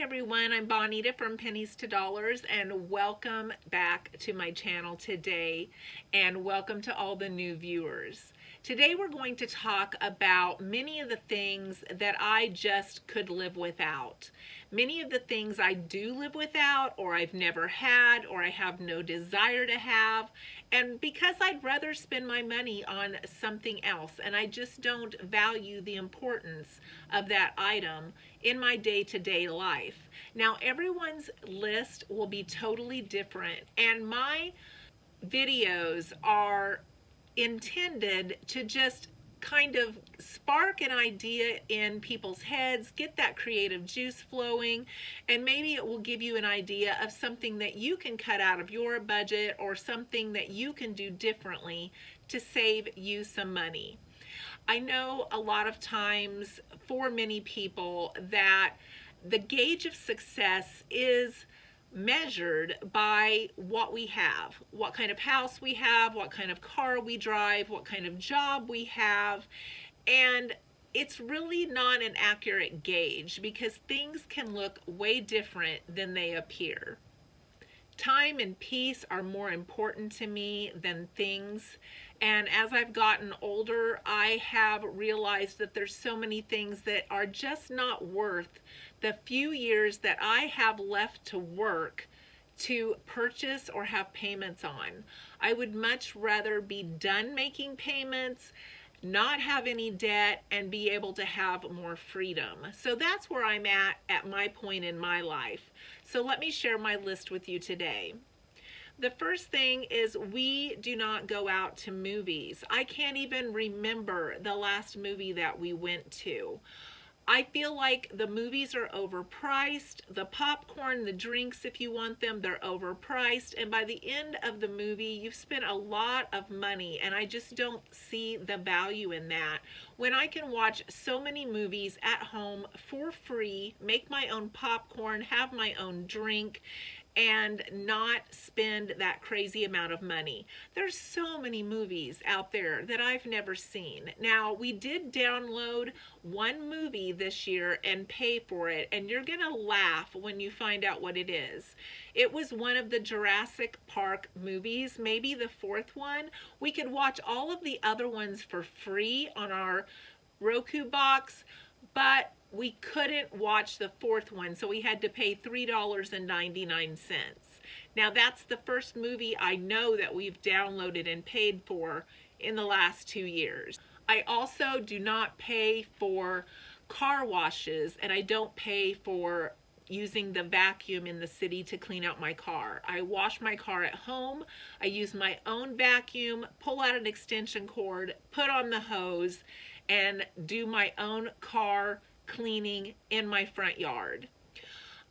everyone, I'm Bonita from Pennies to Dollars, and welcome back to my channel today, and welcome to all the new viewers. Today we're going to talk about many of the things that I just could live without. Many of the things I do live without, or I've never had, or I have no desire to have, and because I'd rather spend my money on something else, and I just don't value the importance of that item in my day-to-day life. Now, everyone's list will be totally different, and my videos are intended to just kind of spark an idea in people's heads, get that creative juice flowing, and maybe it will give you an idea of something that you can cut out of your budget or something that you can do differently to save you some money. I know a lot of times for many people that the gauge of success is measured by what we have, what kind of house we have, what kind of car we drive, what kind of job we have, and it's really not an accurate gauge because things can look way different than they appear. Time and peace are more important to me than things. And as I've gotten older, I have realized that there's so many things that are just not worth the few years that I have left to work to purchase or have payments on. I would much rather be done making payments, not have any debt, and be able to have more freedom. So that's where I'm at my point in my life. So let me share my list with you today. The first thing is we do not go out to movies. I can't even remember the last movie that we went to. I feel like the movies are overpriced. The popcorn, the drinks, if you want them, they're overpriced. And by the end of the movie, you've spent a lot of money, and I just don't see the value in that. When I can watch so many movies at home for free, make my own popcorn, have my own drink, and not spend that crazy amount of money. There's so many movies out there that I've never seen. Now, we did download one movie this year and pay for it, and you're gonna laugh when you find out what it is. It was one of the Jurassic Park movies, maybe the fourth one. We could watch all of the other ones for free on our Roku box, but we couldn't watch the fourth one, so we had to pay $3.99. Now, that's the first movie I know that we've downloaded and paid for in the last 2 years. I also do not pay for car washes, and I don't pay for using the vacuum in the city to clean out my car. I wash my car at home. I use my own vacuum, pull out an extension cord, put on the hose, and do my own car cleaning in my front yard.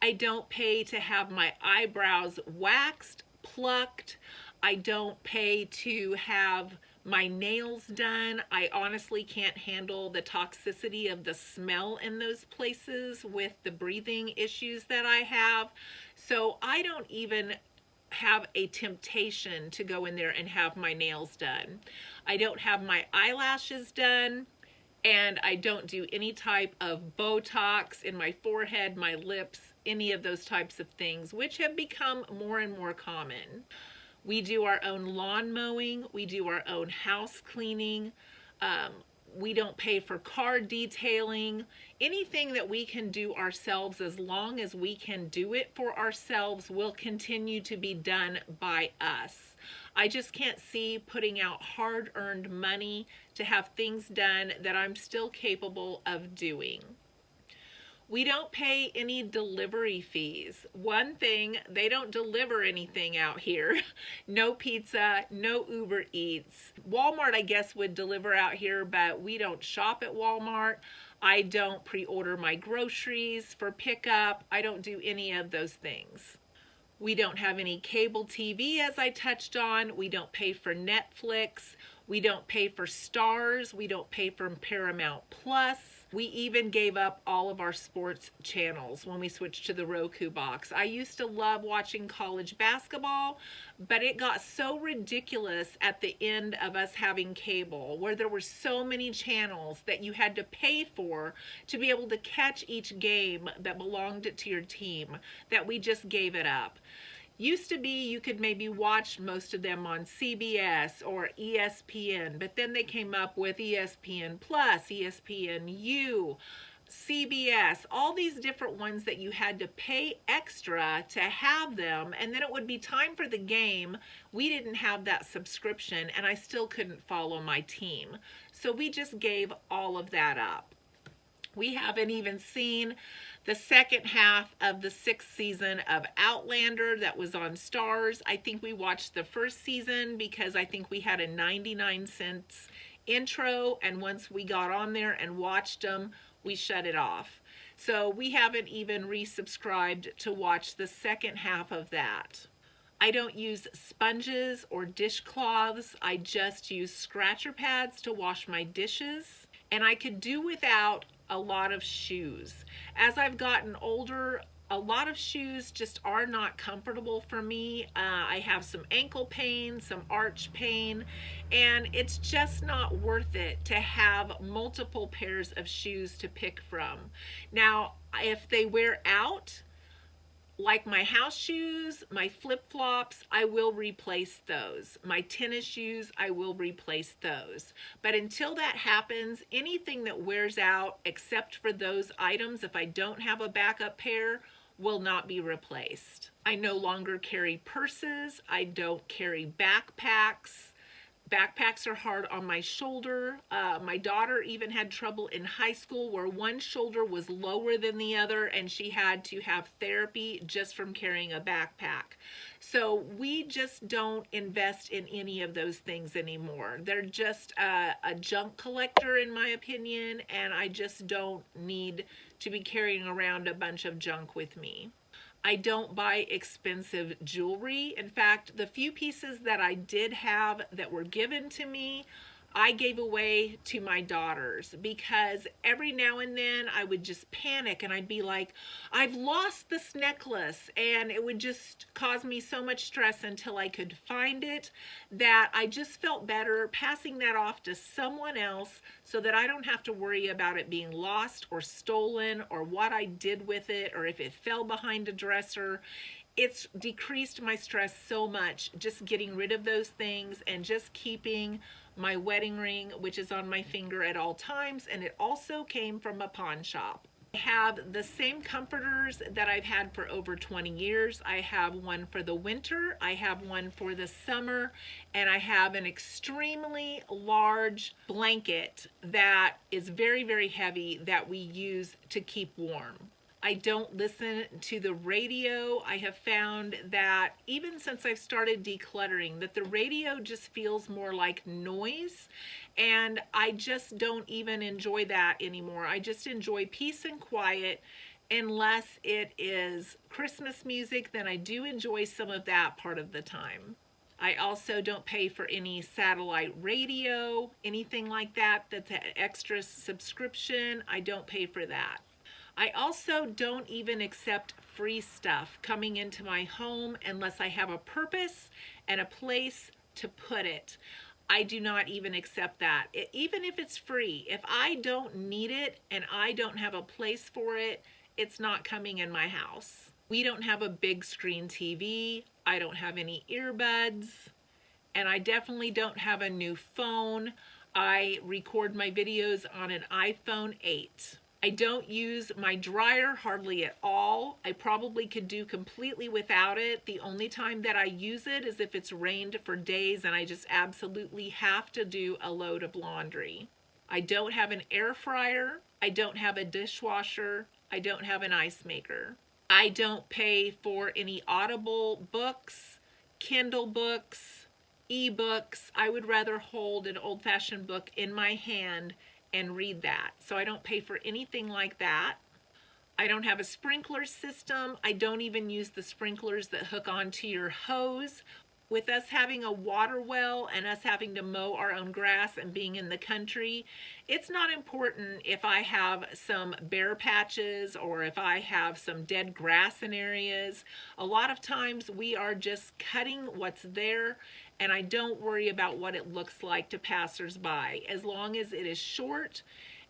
I don't pay to have my eyebrows waxed, plucked. I don't pay to have my nails done. I honestly can't handle the toxicity of the smell in those places with the breathing issues that I have. So I don't even have a temptation to go in there and have my nails done. I don't have my eyelashes done. And I don't do any type of Botox in my forehead, my lips, any of those types of things, which have become more and more common. We do our own lawn mowing. We do our own house cleaning. We don't pay for car detailing. Anything that we can do ourselves, as long as we can do it for ourselves, will continue to be done by us. I just can't see putting out hard-earned money to have things done that I'm still capable of doing. We don't pay any delivery fees. One thing, they don't deliver anything out here. No pizza, no Uber Eats. Walmart, I guess, would deliver out here, but we don't shop at Walmart. I don't pre-order my groceries for pickup. I don't do any of those things. We don't have any cable TV, as I touched on. We don't pay for Netflix. We don't pay for Stars. We don't pay for Paramount Plus. We even gave up all of our sports channels when we switched to the Roku box. I used to love watching college basketball, but it got so ridiculous at the end of us having cable, where there were so many channels that you had to pay for to be able to catch each game that belonged to your team, that we just gave it up. Used to be you could maybe watch most of them on CBS or ESPN, but then they came up with ESPN Plus, ESPNU, CBS, all these different ones that you had to pay extra to have them, and then it would be time for the game. We didn't have that subscription, and I still couldn't follow my team. So we just gave all of that up. We haven't even seen the second half of the 6th season of Outlander that was on Stars. I think we watched the first season because I think we had a 99 cents intro, and once we got on there and watched them, we shut it off. So we haven't even resubscribed to watch the second half of that. I don't use sponges or dishcloths. I just use scratcher pads to wash my dishes. And I could do without a lot of shoes. As I've gotten older, a lot of shoes just are not comfortable for me. I have some ankle pain, some arch pain, and it's just not worth it to have multiple pairs of shoes to pick from. Now, if they wear out, like my house shoes, my flip-flops, I will replace those. My tennis shoes, I will replace those. But until that happens, anything that wears out, except for those items, if I don't have a backup pair, will not be replaced. I no longer carry purses. I don't carry backpacks. Backpacks are hard on my shoulder. My daughter even had trouble in high school where one shoulder was lower than the other, and she had to have therapy just from carrying a backpack. So we just don't invest in any of those things anymore. They're just a junk collector in my opinion, and I just don't need to be carrying around a bunch of junk with me. I don't buy expensive jewelry. In fact, the few pieces that I did have that were given to me, I gave away to my daughters, because every now and then I would just panic and I'd be like, I've lost this necklace, and it would just cause me so much stress until I could find it, that I just felt better passing that off to someone else so that I don't have to worry about it being lost or stolen or what I did with it or if it fell behind a dresser. It's decreased my stress so much just getting rid of those things and just keeping my wedding ring, which is on my finger at all times, and it also came from a pawn shop. I have the same comforters that I've had for over 20 years. I have one for the winter, I have one for the summer, and I have an extremely large blanket that is very, very heavy that we use to keep warm. I don't listen to the radio. I have found that even since I've started decluttering, that the radio just feels more like noise, and I just don't even enjoy that anymore. I just enjoy peace and quiet. Unless it is Christmas music, then I do enjoy some of that part of the time. I also don't pay for any satellite radio, anything like that that's an extra subscription. I don't pay for that. I also don't even accept free stuff coming into my home unless I have a purpose and a place to put it. I do not even accept that. Even if it's free, if I don't need it and I don't have a place for it, it's not coming in my house. We don't have a big screen TV. I don't have any earbuds, and I definitely don't have a new phone. I record my videos on an iPhone 8. I don't use my dryer hardly at all. I probably could do completely without it. The only time that I use it is if it's rained for days and I just absolutely have to do a load of laundry. I don't have an air fryer. I don't have a dishwasher. I don't have an ice maker. I don't pay for any Audible books, Kindle books, ebooks. I would rather hold an old-fashioned book in my hand and read that. So I don't pay for anything like that. I don't have a sprinkler system. I don't even use the sprinklers that hook onto your hose. with us having a water well and us having to mow our own grass and being in the country, it's not important if I have some bare patches or if I have some dead grass in areas. A lot of times we are just cutting what's there, and I don't worry about what it looks like to passersby. As long as it is short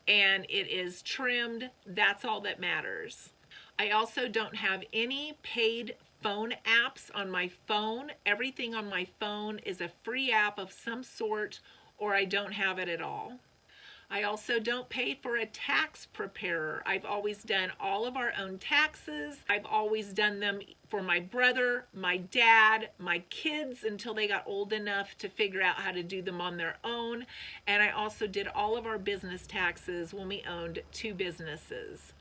and it is trimmed, that's all that matters. I also don't have any paid phone apps on my phone. Everything on my phone is a free app of some sort, or I don't have it at all. I also don't pay for a tax preparer. I've always done all of our own taxes. I've always done them for my brother, my dad, my kids until they got old enough to figure out how to do them on their own. And I also did all of our business taxes when we owned 2 businesses.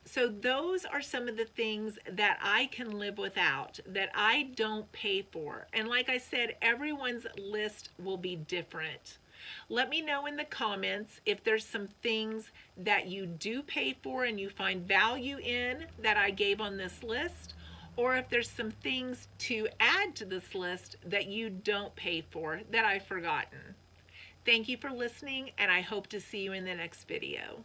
So those are some of the things that I can live without, that I don't pay for. And like I said, everyone's list will be different. Let me know in the comments if there's some things that you do pay for and you find value in that I gave on this list, or if there's some things to add to this list that you don't pay for that I've forgotten. Thank you for listening, and I hope to see you in the next video.